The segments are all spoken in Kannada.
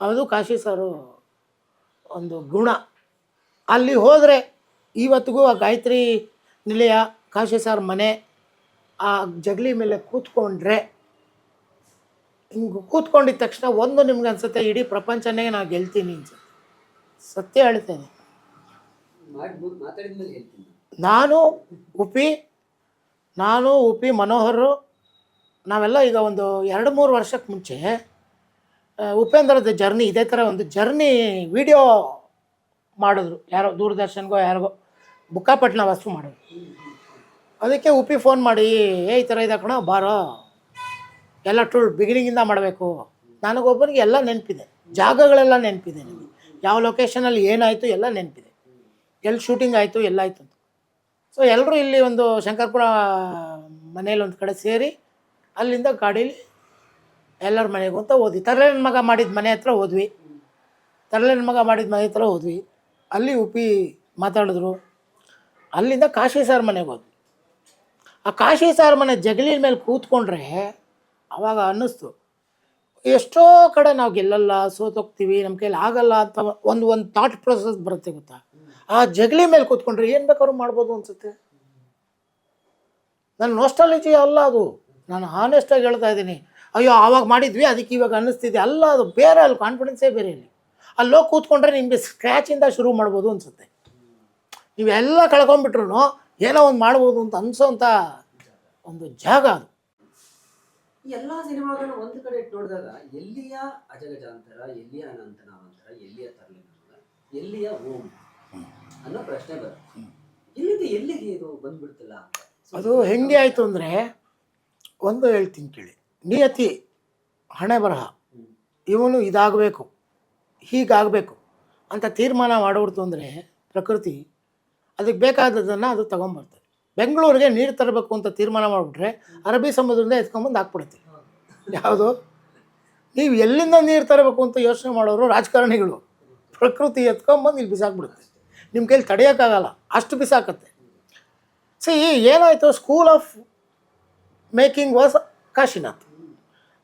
ಅದು ಕಾಶಿ ಸಾರು ಒಂದು ಗುಣ. ಅಲ್ಲಿ ಹೋದರೆ ಇವತ್ತಿಗೂ ಆ ಗಾಯತ್ರಿ ನಿಲಯ, ಕಾಶಿ ಸಾರ್ ಮನೆ, ಆ ಜಗಲಿ ಮೇಲೆ ಕೂತ್ಕೊಂಡ್ರೆ ಹಿಂಗೆ ಕೂತ್ಕೊಂಡಿದ್ದ ತಕ್ಷಣ ಒಂದು ನಿಮ್ಗೆ ಅನ್ಸುತ್ತೆ ಇಡೀ ಪ್ರಪಂಚನೇ ನಾನು ಗೆಲ್ತೀನಿ ಅನ್ಸುತ್ತೆ. ಸತ್ಯ ಹೇಳ್ತೇನೆ. ನಾನು ಉಪಿ ಮನೋಹರು ನಾವೆಲ್ಲ ಈಗ ಒಂದು 2-3 ವರ್ಷಕ್ಕೆ ಮುಂಚೆ ಉಪೇಂದ್ರದ ಜರ್ನಿ ಇದೇ ಥರ ಒಂದು ಜರ್ನಿ ವಿಡಿಯೋ ಮಾಡಿದ್ರು. ಯಾರೋ ದೂರದರ್ಶನ್ಗೋ ಯಾರಿಗೋ ಬುಕ್ಕಾಪಟ್ಟಣ ವಾಸು ಮಾಡಿದ್ರು. ಅದಕ್ಕೆ ಉಪಿ ಫೋನ್ ಮಾಡಿ ಈ ಥರ ಇದೆ ಕಣ ಬಾರೋ, ಎಲ್ಲ ಬಿಗಿನಿಂಗಿಂದ ಮಾಡಬೇಕು. ನನಗೊಬ್ಬನಿಗೆ ಎಲ್ಲ ನೆನಪಿದೆ, ಜಾಗಗಳೆಲ್ಲ ನೆನಪಿದೆ, ನನಗೆ ಯಾವ ಲೊಕೇಶನಲ್ಲಿ ಏನಾಯಿತು ಎಲ್ಲ ನೆನಪಿದೆ, ಎಲ್ಲಿ ಶೂಟಿಂಗ್ ಆಯಿತು ಎಲ್ಲ ಆಯಿತು ಅಂತ. ಸೊ ಎಲ್ಲರೂ ಇಲ್ಲಿ ಒಂದು ಶಂಕರಪುರ ಮನೇಲಿ ಒಂದು ಕಡೆ ಸೇರಿ ಅಲ್ಲಿಂದ ಗಾಡೀಲಿ ಎಲ್ಲರ ಮನೆಗೂ ಅಂತ ಹೋದ್ವಿ. ತರಲೇನ ಮಗ ಮಾಡಿದ ಮನೆ ಹತ್ರ ಹೋದ್ವಿ. ಅಲ್ಲಿ ಉಪಿ ಮಾತಾಡಿದ್ರು. ಅಲ್ಲಿಂದ ಕಾಶಿ ಸಾರ್ ಮನೆಗೆ ಹೋದ್ವಿ. ಆ ಕಾಶಿ ಸಾರ್ ಮನೆ ಜಗಲಿ ಮೇಲೆ ಕೂತ್ಕೊಂಡ್ರೆ ಆವಾಗ ಅನ್ನಿಸ್ತು ಎಷ್ಟೋ ಕಡೆ ನಾವು ಗೆಲ್ಲಲ್ಲ, ಸೋತೋಗ್ತೀವಿ, ನಮ್ಮ ಕೈಲಿ ಆಗಲ್ಲ ಅಂತ ಒಂದು ಥಾಟ್ ಪ್ರೊಸೆಸ್ ಬರುತ್ತೆ ಗೊತ್ತಾ. ಆ ಜಗಲಿ ಮೇಲೆ ಕೂತ್ಕೊಂಡ್ರೆ ಏನು ಬೇಕಾದ್ರೂ ಮಾಡ್ಬೋದು ಅನಿಸುತ್ತೆ. ನನ್ನ ನಾಸ್ಟಾಲಜಿ ಅಲ್ಲ ಅದು, ನಾನು ಹಾನೆಸ್ಟಾಗಿ ಹೇಳ್ತಾ ಇದ್ದೀನಿ. ಅಯ್ಯೋ ಆವಾಗ ಮಾಡಿದ್ವಿ ಅದಕ್ಕೆ ಇವಾಗ ಅನ್ನಿಸ್ತಿದೆ ಅಲ್ಲ, ಅದು ಬೇರೆ. ಅಲ್ಲಿ ಕಾನ್ಫಿಡೆನ್ಸೇ ಬೇರೆ. ಅಲ್ಲೋಗಿ ಕೂತ್ಕೊಂಡ್ರೆ ನಿಮಗೆ ಸ್ಕ್ರ್ಯಾಚಿಂದ ಶುರು ಮಾಡ್ಬೋದು ಅನಿಸುತ್ತೆ. ನೀವೆಲ್ಲ ಕಳ್ಕೊಂಡ್ಬಿಟ್ರು ಏನೋ ಒಂದು ಮಾಡ್ಬೋದು ಅಂತ ಅನಿಸೋಂಥ ಒಂದು ಜಾಗ ಅದು. ಎಲ್ಲ ಸಿನಿಮಾಗಳನ್ನ ಒಂದು ಕಡೆ ಇಟ್ಟು ನೋಡಿದಾಗ ಎಲ್ಲಿಯ ಅಜಗಜಾಂತರ, ಎಲ್ಲಿಯ ಅನಂತನಾವಂತರ, ಎಲ್ಲಿಯ ತರಲಿನ, ಎಲ್ಲಿಯ ಓಂ ಅನ್ನೋ ಪ್ರಶ್ನೆ ಬರುತ್ತೆ. ಎಲ್ಲಿಗೆ ಇದು ಬಂದ್ಬಿಡ್ತಿಲ್ಲ. ಅದು ಹೆಂಗೆ ಆಯಿತು ಅಂದರೆ, ಒಂದು ಹೇಳ್ತೀನಿ ಕೇಳಿ. ನಿಯತಿ, ಹಣೆ ಬರಹ, ಇವನು ಇದಾಗಬೇಕು ಹೀಗಾಗಬೇಕು ಅಂತ ತೀರ್ಮಾನ ಮಾಡೋರ್ತು ಅಂದರೆ ಪ್ರಕೃತಿ ಅದಕ್ಕೆ ಬೇಕಾದದನ್ನು ಅದು ತೊಗೊಂಬರ್ತದೆ. ಬೆಂಗಳೂರಿಗೆ ನೀರು ತರಬೇಕು ಅಂತ ತೀರ್ಮಾನ ಮಾಡಿಬಿಟ್ರೆ ಅರಬ್ಬಿ ಸಮುದ್ರದಿಂದ ಎತ್ಕೊಂಬಂದು ಹಾಕ್ಬಿಡುತ್ತೆ. ಯಾವುದು ನೀವು ಎಲ್ಲಿಂದ ನೀರು ತರಬೇಕು ಅಂತ ಯೋಚನೆ ಮಾಡೋರು ರಾಜಕಾರಣಿಗಳು. ಪ್ರಕೃತಿ ಎತ್ಕೊಂಬಂದು ಇಲ್ಲಿ ಬಿಸಾಕ್ಬಿಡುತ್ತೆ. ನಿಮ್ಮ ಕೈಲಿ ತಡೆಯೋಕ್ಕಾಗಲ್ಲ, ಅಷ್ಟು ಬಿಸಾಕತ್ತೆ. ಏನಾಯಿತು, school of making was Kashinath.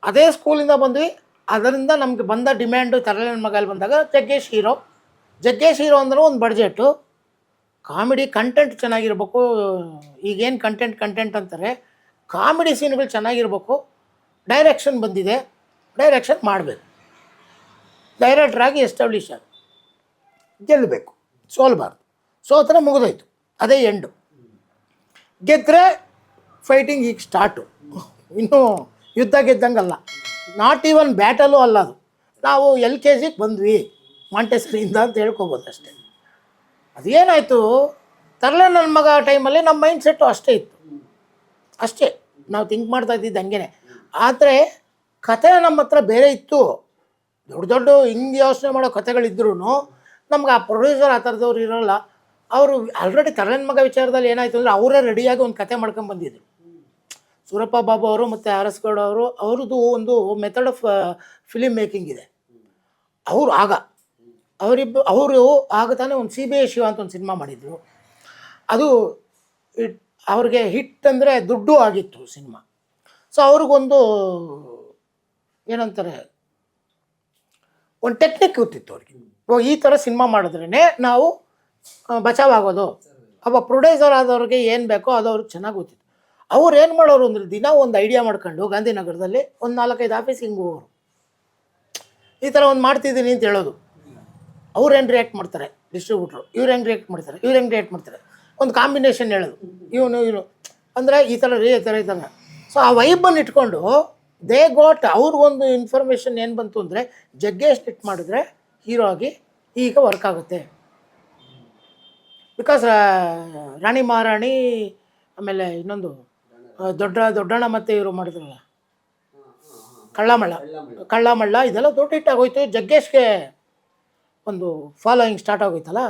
ಅದೇ ಸ್ಕೂಲಿಂದ ಬಂದ್ವಿ. ಅದರಿಂದ ನಮಗೆ ಬಂದ ಡಿಮ್ಯಾಂಡು ತರಲೇನ ಮಗಲ್ಲಿ ಬಂದಾಗ ಜಗ್ಗೇಶ್ ಹೀರೋ ಅಂದ್ರೆ ಒಂದು ಬಡ್ಜೆಟು, ಕಾಮಿಡಿ ಕಂಟೆಂಟ್ ಚೆನ್ನಾಗಿರ್ಬೇಕು. ಈಗೇನು ಕಂಟೆಂಟ್ ಅಂತಾರೆ, ಕಾಮಿಡಿ ಸೀನ್ಗಳು ಚೆನ್ನಾಗಿರ್ಬೇಕು. ಡೈರೆಕ್ಷನ್ ಬಂದಿದೆ, ಡೈರೆಕ್ಷನ್ ಮಾಡಬೇಕು, ಡೈರೆಕ್ಟ್ರಾಗಿ ಎಸ್ಟಾಬ್ಲಿಷ್ ಆಗಿ ಗೆಲ್ಲಬೇಕು, ಸೋಲ್ಬಾರ್ದು. ಸೋತ್ರೆ ಮುಗಿದೋಯ್ತು, ಅದೇ ಎಂಡು. ಗೆದ್ದರೆ ಫೈಟಿಂಗ್ ಈಗ ಸ್ಟಾರ್ಟು. ಇನ್ನೂ ಯುದ್ಧ ಗೆದ್ದಂಗಲ್ಲ, ನಾಟ್ ಈವನ್ ಬ್ಯಾಟಲು ಅಲ್ಲ ಅದು. ನಾವು LKGಗೆ ಬಂದ್ವಿ ಮಾಂಟೆಸರಿಯಿಂದ ಅಂತ ಹೇಳ್ಕೊಬೋದು ಅಷ್ಟೇ. ಅದೇನಾಯಿತು, ತರಲೆ ನನ್ನ ಮಗ ಟೈಮಲ್ಲಿ ನಮ್ಮ ಮೈಂಡ್ ಸೆಟ್ಟು ಅಷ್ಟೇ ಇತ್ತು, ಅಷ್ಟೇ ನಾವು ಥಿಂಕ್ ಮಾಡ್ತಾ ಇದ್ದಿದ್ದು ಹಂಗೆ. ಆದರೆ ಕಥೆ ನಮ್ಮ ಹತ್ರ ಬೇರೆ ಇತ್ತು. ದೊಡ್ಡ ಹಿಂಗೆ ಯೋಚನೆ ಮಾಡೋ ಕಥೆಗಳಿದ್ರೂ ನಮ್ಗೆ ಆ ಪ್ರೊಡ್ಯೂಸರ್ ಆ ಥರದವ್ರು ಇರೋಲ್ಲ. ಅವರು ಆಲ್ರೆಡಿ ತರಲೇನ ಮಗ ವಿಚಾರದಲ್ಲಿ ಏನಾಯಿತು ಅಂದರೆ ಅವರೇ ರೆಡಿಯಾಗಿ ಒಂದು ಕತೆ ಮಾಡ್ಕೊಂಡು ಬಂದಿದ್ರು. ಸೂರಪ್ಪ ಬಾಬು ಅವರು ಮತ್ತು RS ಗೌಡ ಅವ್ರದ್ದು ಒಂದು ಮೆಥಡ್ ಆಫ್ ಫಿಲಿಮ್ ಮೇಕಿಂಗ್ ಇದೆ. ಅವರು ಆಗ ತಾನೇ ಒಂದು CBI ಶಿವ ಅಂತ ಒಂದು ಸಿನಿಮಾ ಮಾಡಿದರು. ಅದು ಅವ್ರಿಗೆ ಹಿಟ್ ಅಂದರೆ ದುಡ್ಡು ಆಗಿತ್ತು ಸಿನಿಮಾ. ಸೊ ಅವ್ರಿಗೊಂದು ಏನಂತಾರೆ, ಒಂದು ಟೆಕ್ನಿಕ್ ಗೊತ್ತಿತ್ತು ಅವ್ರಿಗೆ. ಈ ಥರ ಸಿನಿಮಾ ಮಾಡಿದ್ರೇ ನಾವು ಬಚಾವಾಗೋದು. ಅವ ಪ್ರೊಡ್ಯೂಸರ್ ಆದವ್ರಿಗೆ ಏನು ಬೇಕೋ ಅದು ಅವ್ರಿಗೆ ಚೆನ್ನಾಗಿ ಗೊತ್ತಿತ್ತು. ಅವ್ರು ಏನು ಮಾಡೋರು ಅಂದರೆ ದಿನ ಒಂದು ಐಡಿಯಾ ಮಾಡ್ಕೊಂಡು ಗಾಂಧಿನಗರದಲ್ಲಿ ಒಂದು 4-5 ಆಫೀಸ್ ಹಿಂಗೆ ಹೋಗೋರು. ಈ ಥರ ಒಂದು ಮಾಡ್ತಿದ್ದೀನಿ ಅಂತ ಹೇಳೋದು. ಅವ್ರು ಏನು ರಿಯಾಕ್ಟ್ ಮಾಡ್ತಾರೆ ಡಿಸ್ಟ್ರಿಬ್ಯೂಟ್ರು, ಇವ್ರು ಹೆಂಗೆ ರಿಯಾಕ್ಟ್ ಮಾಡ್ತಾರೆ, ಒಂದು ಕಾಂಬಿನೇಷನ್ ಹೇಳೋದು, ಇವನು ಅಂದರೆ ಈ ಥರ ಈ ಥರ. ಸೊ ಆ ವೈಬನ್ನು ಇಟ್ಕೊಂಡು ದೇ ಗಾಟ್ ಅವ್ರಿಗೊಂದು ಇನ್ಫಾರ್ಮೇಷನ್ ಏನು ಬಂತು ಅಂದರೆ, ಜಗ್ಗೇಶ್ ಹಿಟ್ ಮಾಡಿದ್ರೆ ಹೀರೋ ಆಗಿ ಈಗ ವರ್ಕ್ ಆಗುತ್ತೆ. ಬಿಕಾಸ್ ರಾಣಿ ಮಹಾರಾಣಿ, ಆಮೇಲೆ ಇನ್ನೊಂದು ದೊಡ್ಡಣ್ಣ ಮತ್ತು ಇವರು ಮಾಡಿದ್ರಲ್ಲ ಕಳ್ಳಮಳ್ಳ, ಇದೆಲ್ಲ ದೊಡ್ಡ ಹಿಟ್ ಆಗೋಯ್ತು. ಜಗ್ಗೇಶ್ಗೆ ಒಂದು ಫಾಲೋಯಿಂಗ್ ಸ್ಟಾರ್ಟ್ ಆಗೋಯ್ತಲ್ಲ.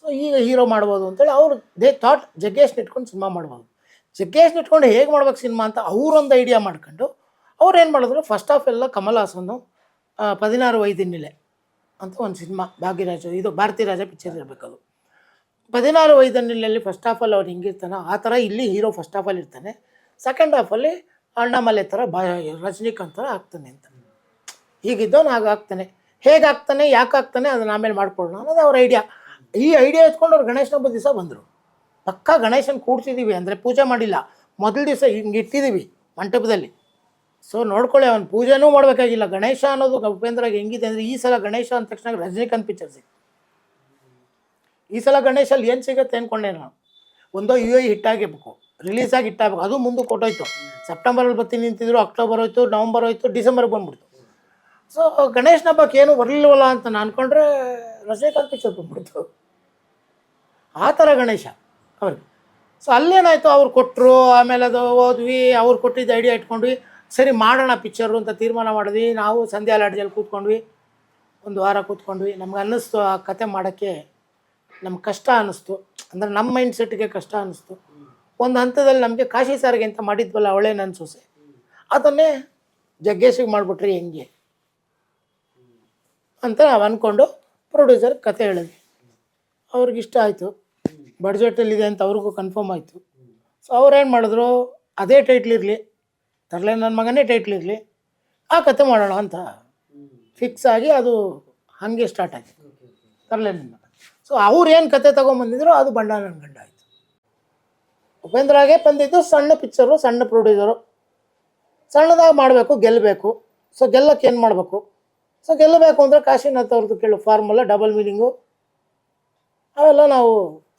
ಸೊ ಈಗ ಹೀರೋ ಮಾಡ್ಬೋದು ಅಂತೇಳಿ ಅವರು ಥಾಟ್ ಜಗ್ಗೇಶ್ನ ಇಟ್ಕೊಂಡು ಸಿನಿಮಾ ಮಾಡ್ಬೋದು. ಜಗ್ಗೇಶ್ನ ಇಟ್ಕೊಂಡು ಹೇಗೆ ಮಾಡ್ಬೇಕು ಸಿನಿಮಾ ಅಂತ ಅವರೊಂದು ಐಡಿಯಾ ಮಾಡ್ಕೊಂಡು ಅವ್ರು ಏನು ಮಾಡಿದ್ರು, ಫಸ್ಟ್ ಆಫ್ ಎಲ್ಲ ಕಮಲ್ ಹಾಸನ್ನು 16 ವೈದಿನಿಲೆ ಅಂತ ಒಂದು ಸಿನಿಮಾ, ಭಾರತಿ ರಾಜ ಪಿಕ್ಚರ್ ಇರಬೇಕದು. 16 ವೈದಿನಿಲೆಯಲ್ಲಿ ಫಸ್ಟ್ ಆಫಲ್ಲಿ ಅವ್ರು ಹಿಂಗಿರ್ತಾನೆ ಆ ಥರ ಇಲ್ಲಿ ಹೀರೋ ಫಸ್ಟ್ ಆಫಲ್ಲಿ ಇರ್ತಾನೆ, ಸೆಕೆಂಡ್ ಹಾಫಲ್ಲಿ ಅಣ್ಣಾಮಲೆ ಥರ ರಜನಿಕಾಂತ್ ಥರ ಆಗ್ತಾನೆ ಅಂತ. ಹೀಗಿದ್ದವನು ಹಾಗಾಗ್ತಾನೆ. ಹೇಗಾಗ್ತಾನೆ ಯಾಕೆ ಆಗ್ತಾನೆ ಅದನ್ನ ಆಮೇಲೆ ಮಾಡ್ಕೊಳ್ಳೋಣ ಅನ್ನೋದು ಅವ್ರ ಐಡಿಯಾ. ಈ ಐಡಿಯಾ ಎತ್ಕೊಂಡು ಅವ್ರು ಗಣೇಶನ ಹಬ್ಬದ ದಿವಸ ಬಂದರು. ಪಕ್ಕಾ ಗಣೇಶನ ಕೂಡ್ಸಿದ್ದೀವಿ ಅಂದರೆ ಪೂಜೆ ಮಾಡಿಲ್ಲ, ಮೊದಲ ದಿವಸ ಹಿಂಗೆ ಇಟ್ಟಿದ್ದೀವಿ ಮಂಟಪದಲ್ಲಿ. ಸೊ ನೋಡ್ಕೊಳ್ಳಿ, ಅವ್ನು ಪೂಜೆನೂ ಮಾಡಬೇಕಾಗಿಲ್ಲ. ಗಣೇಶ ಅನ್ನೋದು ಉಪೇಂದ್ರಾಗ ಹೆಂಗಿದೆ ಅಂದರೆ, ಈ ಸಲ ಗಣೇಶ ಅಂದ ತಕ್ಷಣ ರಜನಿಕಾಂತ್ ಪಿಕ್ಚರ್ ಸಿಕ್ತು. ಈ ಸಲ ಗಣೇಶಲ್ಲಿ ಏನು ಸಿಗುತ್ತೆ ಅಂದ್ಕೊಂಡೆ ನಾನು. ಒಂದೋ UA ಹಿಟ್ಟಾಗಿರ್ಬೇಕು, ರಿಲೀಸಾಗಿ ಹಿಟ್ಟಾಗಬೇಕು. ಅದು ಮುಂದಕ್ಕೆ ಕೊಟ್ಟೋಯ್ತು. ಸೆಪ್ಟೆಂಬರಲ್ಲಿ ಬರ್ತೀನಿ ನಿಂತಿದ್ರು, ಅಕ್ಟೋಬರ್ ಹೋಯ್ತು, ನವಂಬರ್ ಹೋಯ್ತು, ಡಿಸೆಂಬರ್ಗೆ ಬಂದ್ಬಿಡ್ತು. ಸೊ ಗಣೇಶನ ಹಬ್ಬಕ್ಕೆ ಏನು ಬರಲಿಲ್ವಲ್ಲ ಅಂತ ನಾನು ಅಂದ್ಕೊಂಡ್ರೆ ರಜನಿಕಾಂತ್ ಪಿಕ್ಚರ್ ಬಂದ್ಬಿಡ್ತು. ಆ ಥರ ಗಣೇಶ ಅವ್ರಿಗೆ. ಸೊ ಅಲ್ಲೇನಾಯಿತು, ಅವ್ರು ಕೊಟ್ಟರು, ಆಮೇಲೆ ಅದು ಹೋದ್ವಿ, ಅವ್ರು ಕೊಟ್ಟಿದ್ದ ಐಡಿಯಾ ಇಟ್ಕೊಂಡ್ವಿ. ಸರಿ ಮಾಡೋಣ ಪಿಕ್ಚರು ಅಂತ ತೀರ್ಮಾನ ಮಾಡಿದ್ವಿ. ನಾವು ಸಂಧ್ಯಾ ಲಾಡ್ಜಲ್ಲಿ ಕೂತ್ಕೊಂಡ್ವಿ, ಒಂದು ವಾರ ಕೂತ್ಕೊಂಡ್ವಿ. ನಮ್ಗೆ ಅನ್ನಿಸ್ತು ಆ ಕತೆ ಮಾಡೋಕ್ಕೆ ನಮ್ಗೆ ಕಷ್ಟ ಅನ್ನಿಸ್ತು. ಅಂದರೆ ನಮ್ಮ ಮೈಂಡ್ ಸೆಟ್ಗೆ ಕಷ್ಟ ಅನ್ನಿಸ್ತು. ಒಂದು ಹಂತದಲ್ಲಿ ನಮಗೆ ಕಾಶಿ ಸಾರಿಗೆ ಅಂತ ಮಾಡಿದ್ವಲ್ಲ, ಅವಳೇ ನನ್ನ ಸೊಸೆ, ಅದನ್ನೇ ಜಗ್ಗೇಶಿಗೆ ಮಾಡಿಬಿಟ್ರಿ ಹೆಂಗೆ ಅಂತ ನಾವು ಅಂದ್ಕೊಂಡು ಪ್ರೊಡ್ಯೂಸರ್ ಕತೆ ಹೇಳಿದ್ವಿ. ಅವ್ರಿಗಿಷ್ಟ ಆಯಿತು, ಬಡ್ಜೆಟಲ್ಲಿದೆ ಅಂತ ಅವ್ರಿಗೂ ಕನ್ಫರ್ಮ್ ಆಯಿತು. ಸೊ ಅವ್ರೇನು ಮಾಡಿದ್ರು, ಅದೇ ಟೈಟ್ಲ್ ಇರಲಿ, ತರಲೆ ನನ್ನ ಮಗನೇ ಟೈಟ್ಲ್ ಇರಲಿ, ಆ ಕತೆ ಮಾಡೋಣ ಅಂತ ಫಿಕ್ಸ್ ಆಗಿ ಅದು ಹಾಗೆ ಸ್ಟಾರ್ಟ್ ಆಯಿತು, ತರಲೆ ನನ್ನ ಮಗ. ಸೊ ಅವ್ರು ಏನು ಕತೆ ತೊಗೊಂಬಂದಿದ್ರು ಅದು ಬಂಡ ನನ್ನ ಗಂಡ ಆಯಿತು. ಉಪೇಂದ್ರಾಗೆ ಬಂದಿದ್ದು ಸಣ್ಣ ಪಿಕ್ಚರು, ಸಣ್ಣ ಪ್ರೊಡ್ಯೂಸರು, ಸಣ್ಣದಾಗಿ ಮಾಡಬೇಕು, ಗೆಲ್ಲಬೇಕು. ಸೊ ಗೆಲ್ಲಕ್ಕೆ ಏನು ಮಾಡಬೇಕು? ಸೊ ಗೆಲ್ಲಬೇಕು ಅಂದರೆ ಕಾಶಿನಾಥ್ ಅವ್ರದ್ದು ಕೇಳು ಫಾರ್ಮುಲಾ, ಡಬಲ್ ಮೀನಿಂಗು, ಅವೆಲ್ಲ ನಾವು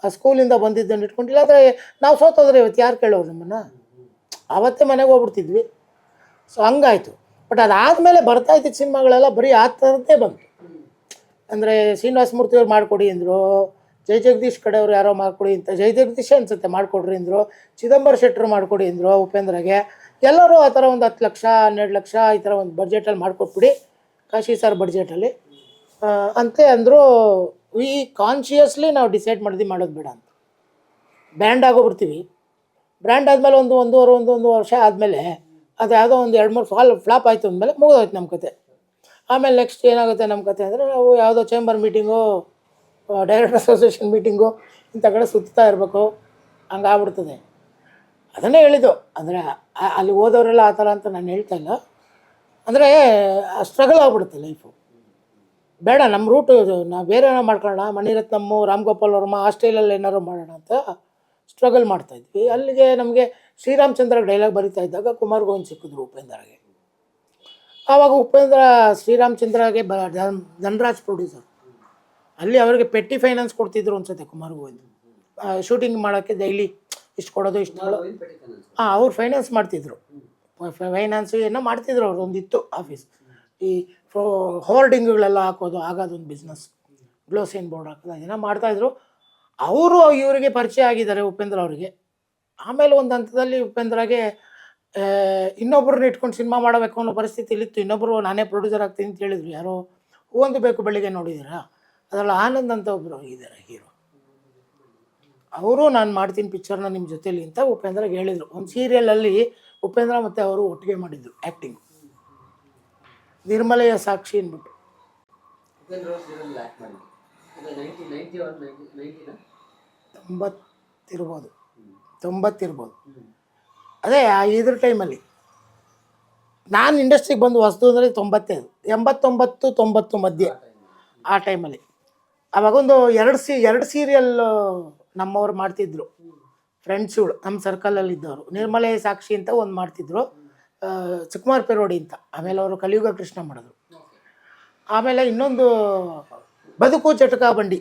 ಆ ಸ್ಕೂಲಿಂದ ಬಂದಿದ್ದನ್ನು ಇಟ್ಕೊಂಡಿಲ್ಲ. ಆದರೆ ನಾವು ಸೋತೋದ್ರೆ ಇವತ್ತು ಯಾರು ಕೇಳೋರು ನಮ್ಮನ್ನು? ಆವತ್ತೇ ಮನೆಗೆ ಹೋಗ್ಬಿಡ್ತಿದ್ವಿ. ಸೊ ಹಂಗಾಯಿತು. ಬಟ್ ಅದಾದಮೇಲೆ ಬರ್ತಾಯಿದ್ದ ಸಿನಿಮಾಗಳೆಲ್ಲ ಬರೀ ಆ ಥರದ್ದೇ ಬಂತು. ಅಂದರೆ ಶ್ರೀನಿವಾಸ ಮೂರ್ತಿಯವ್ರು ಮಾಡಿಕೊಡಿ ಅಂದರು, ಜೈ ಜಗದೀಶ್ ಕಡೆಯವ್ರು ಯಾರೋ ಮಾಡಿಕೊಡಿ ಅಂತ, ಜೈ ಜಗದೀಶೇ ಅನ್ಸುತ್ತೆ ಮಾಡಿಕೊಡ್ರಿ ಅಂದರು, ಚಿದಂಬರ ಶೆಟ್ಟರು ಮಾಡಿಕೊಡಿ ಅಂದರು ಉಪೇಂದ್ರಗೆ. ಎಲ್ಲರೂ ಆ ಥರ ಒಂದು 10 ಲಕ್ಷ 12 ಲಕ್ಷ ಈ ಥರ ಒಂದು ಬಡ್ಜೆಟಲ್ಲಿ ಮಾಡಿಕೊಟ್ಬಿಡಿ, ಕಾಶಿ ಸರ್ ಬಡ್ಜೆಟಲ್ಲಿ ಅಂತೆ ಅಂದರು. ಈ ಕಾನ್ಷಿಯಸ್ಲಿ ನಾವು ಡಿಸೈಡ್ ಮಾಡಿದ್ವಿ ಮಾಡೋದು ಬೇಡ ಅಂತ. ಬ್ರ್ಯಾಂಡ್ ಆಗೋಗ್ಬಿಡ್ತೀವಿ. ಬ್ರ್ಯಾಂಡ್ ಆದಮೇಲೆ ಒಂದು ವರ್ಷ ಆದಮೇಲೆ ಅದು ಯಾವುದೋ ಒಂದು 2-3 ಫ್ಲಾಪ್ ಆಯಿತು ಅಂದಮೇಲೆ ಮುಗಿದೋಯ್ತು ನಮ್ಮ ಕತೆ. ಆಮೇಲೆ ನೆಕ್ಸ್ಟ್ ಏನಾಗುತ್ತೆ ನಮ್ಮ ಕತೆ ಅಂದರೆ, ನಾವು ಯಾವುದೋ chamber meeting, director association meeting ಇಂಥ ಕಡೆ ಸುತ್ತಾ ಇರಬೇಕು, ಹಂಗಾಗ್ಬಿಡ್ತದೆ. ಅದನ್ನೇ ಹೇಳಿದ್ದು. ಅಂದರೆ ಅಲ್ಲಿ ಓದೋರೆಲ್ಲ ಆ ಥರ ಅಂತ ನಾನು ಹೇಳ್ತಾ ಇಲ್ಲ. ಅಂದರೆ ಸ್ಟ್ರಗಲ್ ಆಗ್ಬಿಡುತ್ತೆ ಲೈಫು. ಬೇಡ, ನಮ್ಮ ರೂಟು ನಾವು ಬೇರೆ ಏನೋ ಮಾಡ್ಕೊಳ್ಳೋಣ, ಮಣಿರತ್ನಮ್ಮು, ರಾಮ್ ಗೋಪಾಲ್ ವರ್ಮ ಆ ಸ್ಟೈಲಲ್ಲಿ ಏನಾದ್ರು ಮಾಡೋಣ ಅಂತ ಸ್ಟ್ರಗಲ್ ಮಾಡ್ತಾಯಿದ್ವಿ. ಅಲ್ಲಿಗೆ ನಮಗೆ ಶ್ರೀರಾಮಚಂದ್ರ ಡೈಲಾಗ್ ಬರಿತಾ ಇದ್ದಾಗ ಕುಮಾರ್ ಗೋವಿಂದ್ ಸಿಕ್ಕಿದ್ರು ಉಪೇಂದ್ರಗೆ. ಆವಾಗ ಉಪೇಂದ್ರ ಶ್ರೀರಾಮಚಂದ್ರಗೆ ಧನರಾಜ್ ಪ್ರೊಡ್ಯೂಸರ್. ಅಲ್ಲಿ ಅವರಿಗೆ ಪೆಟ್ಟಿ ಫೈನಾನ್ಸ್ ಕೊಡ್ತಿದ್ರು ಅನ್ಸುತ್ತೆ ಕುಮಾರ್ ಗೋವಿಂದ್. ಶೂಟಿಂಗ್ ಮಾಡೋಕ್ಕೆ ಡೈಲಿ ಇಷ್ಟು ಕೊಡೋದು, ಇಷ್ಟು ಕೊಡೋದು. ಅವ್ರು ಫೈನಾನ್ಸ್ ಮಾಡ್ತಿದ್ರು, ಫೈನಾನ್ಸು ಏನೋ ಮಾಡ್ತಿದ್ರು. ಅವ್ರು ಒಂದಿತ್ತು ಆಫೀಸ್, ಈ ಹೋರ್ಡಿಂಗ್ಗಳೆಲ್ಲ ಹಾಕೋದು, ಆಗೋದೊಂದು ಬಿಸ್ನೆಸ್, ಗ್ಲೋಸೈನ್ ಬೋರ್ಡ್ ಹಾಕೋದು, ಏನೋ ಮಾಡ್ತಾಯಿದ್ರು. ಅವರು ಇವರಿಗೆ ಪರಿಚಯ ಆಗಿದ್ದಾರೆ ಉಪೇಂದ್ರ ಅವರಿಗೆ. ಆಮೇಲೆ ಒಂದು ಹಂತದಲ್ಲಿ ಉಪೇಂದ್ರಗೆ ಇನ್ನೊಬ್ಬರನ್ನ ಇಟ್ಕೊಂಡು ಸಿನಿಮಾ ಮಾಡಬೇಕು ಅನ್ನೋ ಪರಿಸ್ಥಿತಿ ಇಲ್ಲಿತ್ತು. ಇನ್ನೊಬ್ಬರು ನಾನೇ ಪ್ರೊಡ್ಯೂಸರ್ ಆಗ್ತೀನಿ ಅಂತ ಹೇಳಿದ್ರು. ಯಾರೋ ಒಂದು ಬೇಕು ಬೆಳಿಗ್ಗೆ ನೋಡಿದ್ದೀರಾ, ಅದರಲ್ಲಿ ಆನಂದ್ ಅಂತ ಒಬ್ಬರು ಇದ್ದಾರೆ ಹೀರೋ. ಅವರು ನಾನು ಮಾಡ್ತೀನಿ ಪಿಕ್ಚರ್ನ ನಿಮ್ಮ ಜೊತೇಲಿ ಅಂತ ಉಪೇಂದ್ರಗೆ ಹೇಳಿದರು. ಒಂದು ಸೀರಿಯಲಲ್ಲಿ ಉಪೇಂದ್ರ ಮತ್ತು ಅವರು ಒಟ್ಟಿಗೆ ಮಾಡಿದ್ರು ಆ್ಯಕ್ಟಿಂಗ್, ನಿರ್ಮಲೆಯ ಸಾಕ್ಷಿ ಅಂದ್ಬಿಟ್ಟು. 90 ಇರ್ಬೋದು. ಅದೇ ಇದ್ರ ಟೈಮಲ್ಲಿ ನಾನು ಇಂಡಸ್ಟ್ರಿಗೆ ಬಂದು ಹೊಸದು ಅಂದರೆ 95, 89, 90 ಮಧ್ಯೆ ಆ ಟೈಮಲ್ಲಿ. ಆವಾಗೊಂದು 2 ಸೀರಿಯಲ್ ನಮ್ಮವ್ರು ಮಾಡ್ತಿದ್ರು, ಫ್ರೆಂಡ್ಸುಗಳು ನಮ್ಮ ಸರ್ಕಲಲ್ಲಿ ಇದ್ದವರು. ನಿರ್ಮಲೆಯ ಸಾಕ್ಷಿ ಅಂತ ಒಂದು ಮಾಡ್ತಿದ್ರು, ಸುಕುಮಾರ್ ಪೆರೋಡಿ ಅಂತ. ಆಮೇಲೆ ಅವರು ಕಲಿಯುಗ ಕೃಷ್ಣ ಮಾಡಿದ್ರು. ಆಮೇಲೆ ಇನ್ನೊಂದು ಬದುಕು ಚಟಕ ಬಂಡಿ,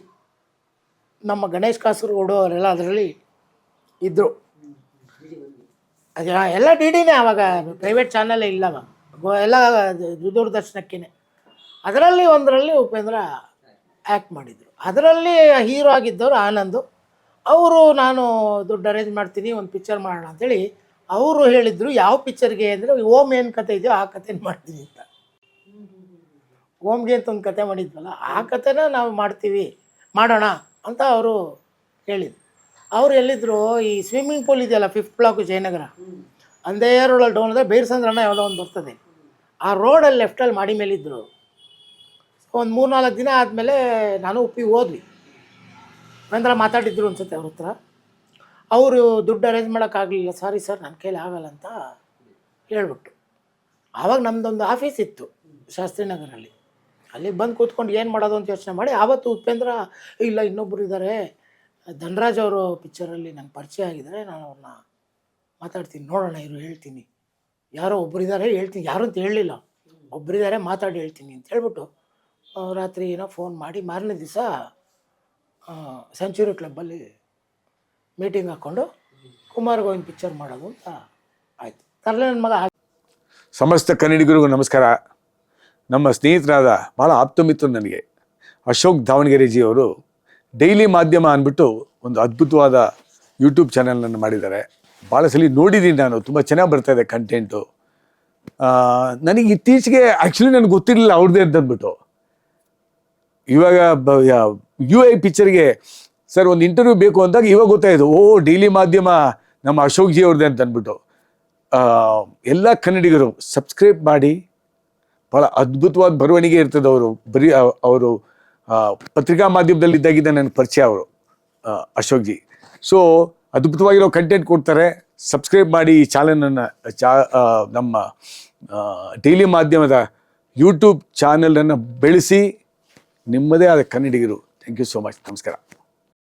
ನಮ್ಮ ಗಣೇಶ್ ಕಾಸರಗೋಡು ಅವರೆಲ್ಲ ಅದರಲ್ಲಿ ಇದ್ದರು. ಅದು ಎಲ್ಲ DDನೇ, ಆವಾಗ ಪ್ರೈವೇಟ್ ಚಾನಲೇ ಇಲ್ಲವ, ಎಲ್ಲ ದೂರದರ್ಶನಕ್ಕೇ. ಅದರಲ್ಲಿ ಒಂದರಲ್ಲಿ ಉಪೇಂದ್ರ ಆ್ಯಕ್ಟ್ ಮಾಡಿದರು. ಅದರಲ್ಲಿ ಹೀರೋ ಆಗಿದ್ದವರು ಆನಂದು. ಅವರು ನಾನು ದುಡ್ಡು ಅರೇಂಜ್ ಮಾಡ್ತೀನಿ, ಒಂದು ಪಿಕ್ಚರ್ ಮಾಡೋಣ ಅಂಥೇಳಿ ಅವರು ಹೇಳಿದರು. ಯಾವ ಪಿಕ್ಚರ್ಗೆ ಅಂದರೆ, ಓಮ್ ಏನು ಕತೆ ಇದೆಯೋ ಆ ಕಥೆನ ಮಾಡ್ತೀನಿ ಅಂತ. ಓಮ್ಗೆ ಅಂತ ಒಂದು ಕತೆ ಮಾಡಿದ್ವಲ್ಲ, ಆ ಕಥೆನ ನಾವು ಮಾಡೋಣ ಅಂತ ಅವರು ಹೇಳಿದರು. ಅವ್ರು ಎಲ್ಲಿದ್ದರು, ಈ ಸ್ವಿಮ್ಮಿಂಗ್ ಪೂಲ್ ಇದೆಯಲ್ಲ 5th ಬ್ಲಾಕು ಜಯನಗರ, ಅಂದೇ ರೋಡಲ್ಲಿ ಡೌನ್ ಅಂದರೆ ಬೈರ್ಸಂದ್ರಣ್ಣ ಯಾವುದೋ ಒಂದು ಬರ್ತದೆ, ಆ ರೋಡಲ್ಲಿ ಲೆಫ್ಟಲ್ಲಿ ಮಾಡಿ ಮೇಲಿದ್ದರು. ಒಂದು 3-4 ದಿನ ಆದಮೇಲೆ ನಾನು ಉಪ್ಪಿ ಹೋದ್ವಿ. ಅಂದ್ರೆ ಮಾತಾಡಿದ್ರು ಅನ್ಸುತ್ತೆ ಅವ್ರ ಹತ್ರ. ಅವರು ದುಡ್ಡು ಅರೇಂಜ್ ಮಾಡೋಕ್ಕಾಗಲಿಲ್ಲ, ಸಾರಿ ಸರ್ ನನ್ನ ಕೈಲಿ ಆಗಲ್ಲ ಅಂತ ಹೇಳ್ಬಿಟ್ಟು. ಆವಾಗ ನಮ್ಮದೊಂದು ಆಫೀಸ್ ಇತ್ತು ಶಾಸ್ತ್ರಿ ನಗರಲ್ಲಿ. ಅಲ್ಲಿಗೆ ಬಂದು ಕೂತ್ಕೊಂಡು ಏನು ಮಾಡೋದು ಅಂತ ಯೋಚನೆ ಮಾಡಿ ಆವತ್ತು ಉಪೇಂದ್ರ ಇಲ್ಲ ಇನ್ನೊಬ್ಬರು ಇದ್ದಾರೆ ಧನರಾಜ್ ಅವರು ಪಿಕ್ಚರಲ್ಲಿ ನಂಗೆ ಪರಿಚಯ ಆಗಿದ್ದಾರೆ, ನಾನು ಅವ್ರನ್ನ ಮಾತಾಡ್ತೀನಿ, ನೋಡೋಣ ಇರು ಹೇಳ್ತೀನಿ, ಯಾರೋ ಒಬ್ಬರಿದ್ದಾರೆ ಹೇಳ್ತೀನಿ, ಯಾರು ಅಂತ ಹೇಳಲಿಲ್ಲ, ಒಬ್ಬರಿದ್ದಾರೆ ಮಾತಾಡಿ ಹೇಳ್ತೀನಿ ಅಂತ ಹೇಳ್ಬಿಟ್ಟು ರಾತ್ರಿ ಏನೋ ಫೋನ್ ಮಾಡಿ ಮಾರನೇ ದಿವಸ ಸೆಂಚುರಿ ಕ್ಲಬ್ಬಲ್ಲಿ ಮೀಟಿಂಗ್ ಹಾಕ್ಕೊಂಡು ಕುಮಾರ್ ಗೋವಿಂದ್ ಪಿಕ್ಚರ್ ಮಾಡೋದು ಅಂತ ಆಯಿತು. ತರಲೆ ನನ್ನ ಮಗ. ಸಮಸ್ತ ಕನ್ನಡಿಗರಿಗೂ ನಮಸ್ಕಾರ. ನಮ್ಮ ಸ್ನೇಹಿತರಾದ ಭಾಳ ಆಪ್ತಮಿತ್ರರು ನನಗೆ ಅಶೋಕ್ ದಾವಣಗೆರೆಜಿ ಅವರು ಡೈಲಿ ಮಾಧ್ಯಮ ಅಂದ್ಬಿಟ್ಟು ಒಂದು ಅದ್ಭುತವಾದ ಯೂಟ್ಯೂಬ್ ಚಾನಲನ್ನು ಮಾಡಿದ್ದಾರೆ. ಭಾಳ ಸಲ ನೋಡಿದ್ದೀನಿ ನಾನು, ತುಂಬ ಚೆನ್ನಾಗಿ ಬರ್ತಾಯಿದೆ ಕಂಟೆಂಟು. ನನಗೆ ಇತ್ತೀಚೆಗೆ ಆ್ಯಕ್ಚುಲಿ ನನಗೆ ಗೊತ್ತಿರಲಿಲ್ಲ ಅವ್ರದ್ದೇ ಅಂತಂದ್ಬಿಟ್ಟು. ಇವಾಗ UI ಪಿಕ್ಚರ್ಗೆ ಸರ್ ಒಂದು ಇಂಟರ್ವ್ಯೂ ಬೇಕು ಅಂದಾಗ ಇವಾಗ ಗೊತ್ತಾಯಿತು, ಡೈಲಿ ಮಾಧ್ಯಮ ನಮ್ಮ ಅಶೋಕ್ ಜಿ ಅವ್ರದ್ದೇ ಅಂತ ಅಂದ್ಬಿಟ್ಟು. ಎಲ್ಲ ಕನ್ನಡಿಗರು ಸಬ್ಸ್ಕ್ರೈಬ್ ಮಾಡಿ. ಭಾಳ ಅದ್ಭುತವಾದ ಬರವಣಿಗೆ ಇರ್ತದೆ. ಅವರು ಪತ್ರಿಕಾ ಮಾಧ್ಯಮದಲ್ಲಿದ್ದಾಗಿದ್ದ ನನ್ನ ಪರಿಚಯ ಅವರು ಅಶೋಕ್ ಜಿ. ಸೊ ಅದ್ಭುತವಾಗಿರೋ ಕಂಟೆಂಟ್ ಕೊಡ್ತಾರೆ. ಸಬ್ಸ್ಕ್ರೈಬ್ ಮಾಡಿ ಈ ಚಾನಲನ್ನು, ನಮ್ಮ ಡೈಲಿ ಮಾಧ್ಯಮದ ಯೂಟ್ಯೂಬ್ ಚಾನಲನ್ನು ಬೆಳೆಸಿ ನಿಮ್ಮದೇ ಆದ ಕನ್ನಡಿಗರು. Thank you so much. ನಮಸ್ಕಾರ.